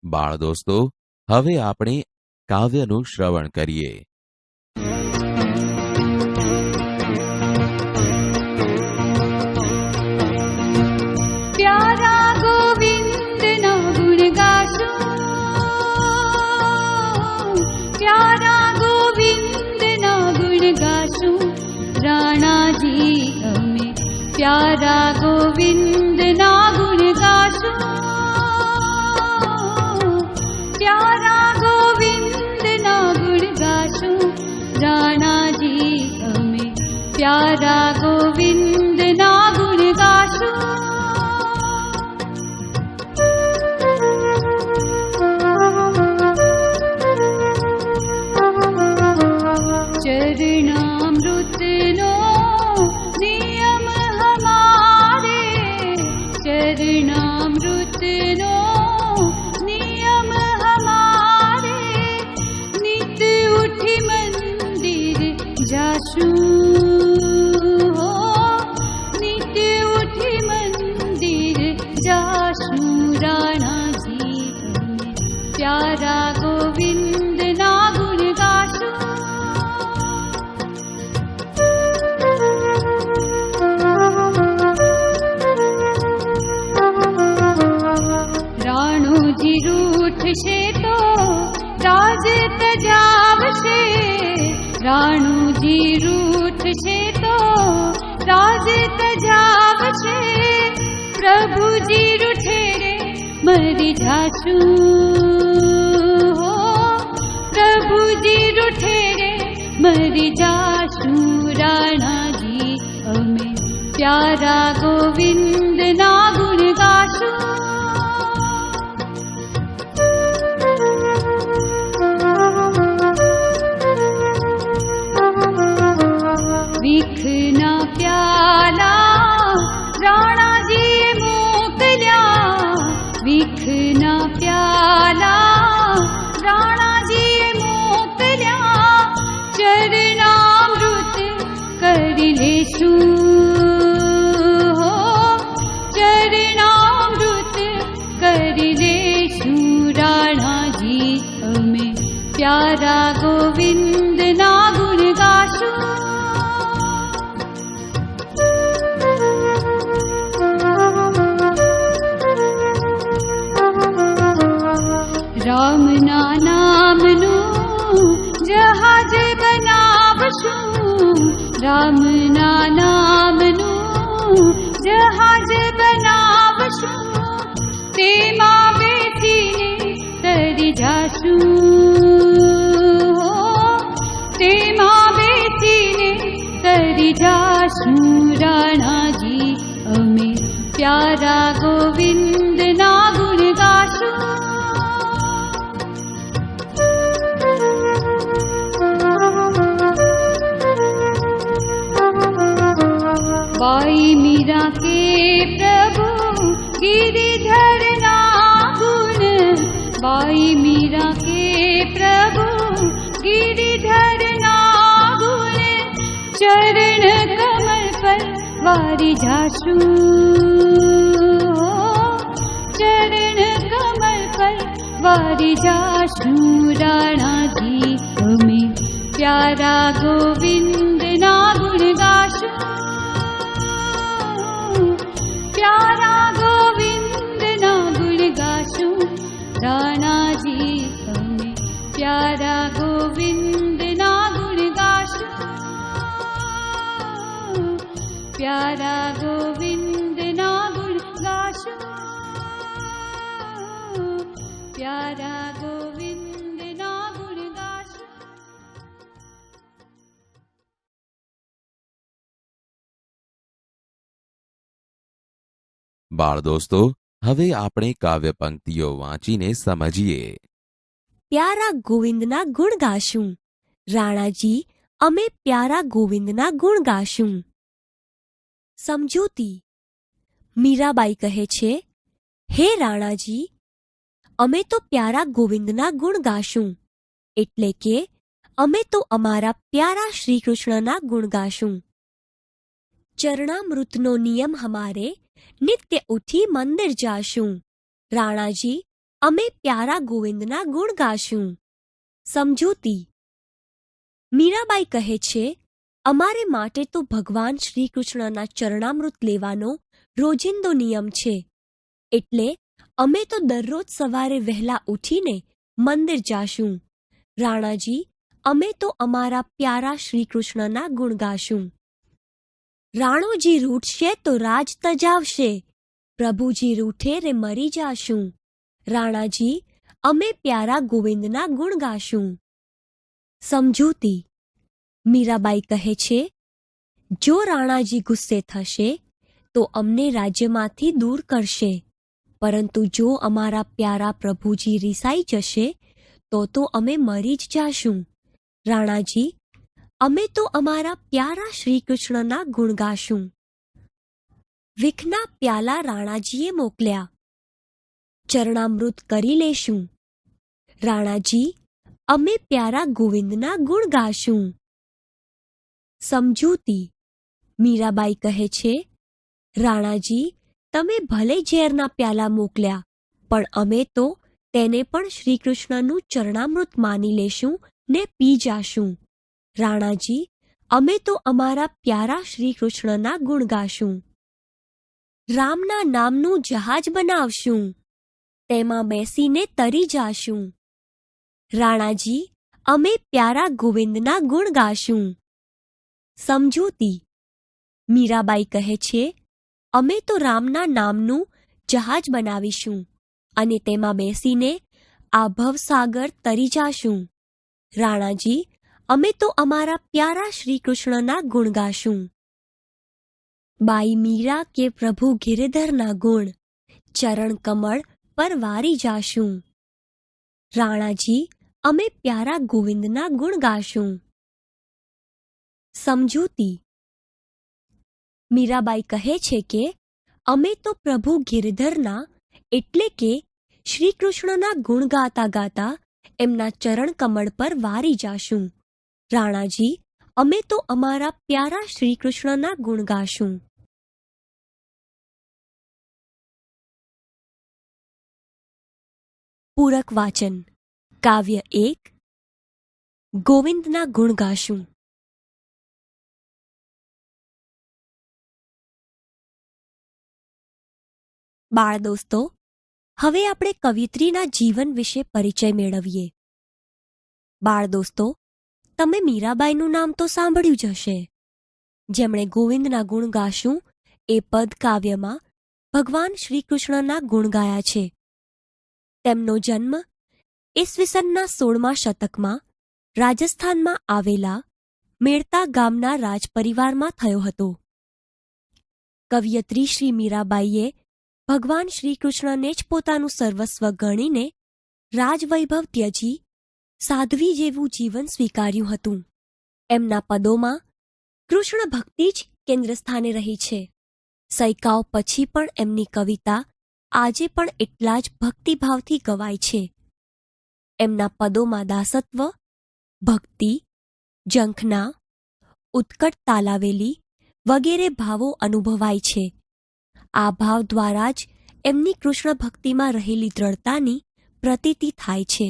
બાળ દોસ્તો, હવે આપણે કાવ્યનું શ્રવણ કરીએ. પ્યારા ગોવિંદના ગુણ ગાશું, પ્યારા ગોવિંદના ગુણ ગાશું. રાણાજી અમે પ્યારા ગોવિંદના ગુણ ગાશું, પ્યારા ગોવિંદના ગુણ ગાશું. રાણાજી અમે પ્યારા ગોવિંદના ગુણ ગાશું. ચરણામૃતનો નિયમ હમારે, ચરણામૃતનો નિયમ હમારે. નિત ઉઠી મંદિર જાશું, હો નિત ઉઠી મંદિર જાશું. રાણાજી અમે પ્યારા ગોવિંદના ગુણ ગાશું. રાણુજી રૂઠશે તો રાજ તજાવશે, રાણુજી રૂઠશે તો રાજ તજાવશે. પ્રભુજી રૂઠે રે મરી જાશું, હો પ્રભુજી રૂઠે રે મરી જાશું. રાણાજી અમે પ્યારા ગોવિંદના ગુણ ગાશું. વિખના પ્યાલા રાણાજીએ મોકલ્યા, વિખના પ્યાલા રાણાજીએ મોકલ્યા. ચરણામૃત કરી લેશું, હો ચરણામૃત કરી લેશું. રાણાજી અમે પ્યારા ગોવિંદના ગુણ ગાશું. રામના નામનું જહાજ બનાવશું, રામના નામનું જહાજ બનાવશું. તેમાં બેસીને તરી જાશું, હો તેમાં બેસીને તરી જાશું. રાણાજી અમે પ્યારા ગોવિંદના ગુણ ગાશું. बाई मीरा के प्रभु गिरिधर ना गुण, बाई मीरा के प्रभु गिरिधर ना गुण. चरण कमल पर वारी जाशु, चरण कमल पर वारी जाशु. राणाजी અમે પ્યારા ગોવિંદના ગુણ ગાશું, પ્યારા ગોવિંદના ગુણ ગાશું. રાણાજી અમે પ્યારા ગોવિંદના ગુણ ગાશું, પ્યારા ગોવિંદના ગુણ ગાશું, પ્યારા ગોવિંદના ગુણ ગાશું. બાળ દોસ્તો, હવે આપણે કાવ્ય પંક્તિઓ વાંચીને સમજીએ. પ્યારા ગોવિંદના ગુણ ગાશું. રાણાજી અમે પ્યારા ગોવિંદના ગુણ ગાશું. સમજૂતી. મીરાબાઈ કહે છે, હે રાણાજી, અમે તો પ્યારા ગોવિંદના ગુણ ગાશું, એટલે કે અમે તો અમારા પ્યારા શ્રીકૃષ્ણના ગુણ ગાશું. ચરણામૃતનો નિયમ હમારે, નિત્ય ઉઠી મંદિર જાશું. રાણાજી અમે પ્યારા ગોવિંદના ગુણ ગાશું. સમજૂતી. મીરાબાઈ કહે છે, અમારે માટે તો ભગવાન શ્રી કૃષ્ણના ચરણામૃત લેવાનો રોજિંદો નિયમ છે. એટલે અમે તો દરરોજ સવારે વહેલા ઉઠીને મંદિર જાશું. રાણાજી, અમે તો અમારા પ્યારા શ્રી કૃષ્ણના ગુણ ગાશું. રાણોજી રૂઠશે તો રાજ તજાવશે, પ્રભુજી રૂઠે રે મરી જાશું. રાણાજી, અમે પ્યારા ગોવિંદના ગુણ ગાશું. સમજૂતી. મીરાબાઈ કહે છે, જો રાણાજી ગુસ્સે થશે તો અમને રાજ્યમાંથી દૂર કરશે, પરંતુ જો અમારા પ્યારા પ્રભુજી રિસાઈ જશે તો અમે મરી જ જાશું. રાણાજી, અમે તો અમારા પ્યારા શ્રી કૃષ્ણના ગુણ ગાશું. વિખના પ્યાલા રાણાજીએ મોકલ્યા, ચરણામૃત કરી લેશું. રાણાજી, અમે પ્યારા ગોવિંદના ગુણ ગાશું. સમજૂતી. મીરાબાઈ કહે છે, રાણાજી, તમે ભલે ઝેરના પ્યાલા મોકલ્યા, પણ અમે તો તેને પણ શ્રીકૃષ્ણનું ચરણામૃત માની લેશું ને પી જાશું. રાણાજી, અમે તો અમારા પ્યારા શ્રીકૃષ્ણના ગુણ ગાશું. રામના નામનું જહાજ બનાવશું, તેમાં બેસીને તરી જાશું. રાણાજી, અમે પ્યારા ગોવિંદના ગુણ ગાશું. સમજૂતી. મીરાબાઈ કહે છે, અમે તો રામના નામનું જહાજ બનાવીશું અને તેમાં બેસીને આ ભવસાગર તરી જાશું. રાણાજી, અમે તો અમારા પ્યારા શ્રી કૃષ્ણના ગુણ ગાશું. બાઈ મીરા કે પ્રભુ ગિરધરના ગુણ, ચરણ કમળ પર વારી જાશું. રાણાજી, અમે પ્યારા ગોવિંદના ગુણ ગાશું. સમજૂતી. મીરાબાઈ કહે છે કે અમે તો પ્રભુ ગિરધરના એટલે કે શ્રી કૃષ્ણના ગુણ ગાતા ગાતા એમના ચરણ કમળ પર વારી જાશું. રાણાજી, અમે તો અમારા પ્યારા શ્રી કૃષ્ણના ગુણ ગાશું. પૂરક વાચન. કાવ્ય 1. ગોવિંદના ગુણ ગાશું. બાળ દોસ્તો, હવે આપણે કવિયત્રીના જીવન વિશે પરિચય મેળવીએ. બાળ દોસ્તો, તમે મીરાબાઈનું નામ તો સાંભળ્યું જ હશે, જેમણે ગોવિંદના ગુણ ગાશું એ પદ કાવ્યમાં ભગવાન શ્રી કૃષ્ણના ગુણ ગાયા છે. તેમનો જન્મ ઈસવીસનના 16મા શતકમાં રાજસ્થાનમાં આવેલા મેળતા ગામના રાજપરિવારમાં થયો હતો. કવિયત્રી શ્રી મીરાબાઈએ ભગવાન શ્રી કૃષ્ણને જ પોતાનું સર્વસ્વ ગણીને રાજવૈભવ ત્યજી સાધ્વી જેવું જીવન સ્વીકાર્યું હતું. એમના પદોમાં કૃષ્ણ ભક્તિ જ કેન્દ્ર સ્થાને રહી છે. સૈકાઓ પછી પણ એમની કવિતા આજે પણ એટલા જ ભક્તિભાવથી ગવાય છે. એમના પદોમાં દાસત્વ, ભક્તિ, ઝંખના, ઉત્કટ તાલાવેલી વગેરે ભાવો અનુભવાય છે. આ ભાવ દ્વારા જ એમની કૃષ્ણ ભક્તિમાં રહેલી દ્રઢતાની પ્રતીતિ થાય છે.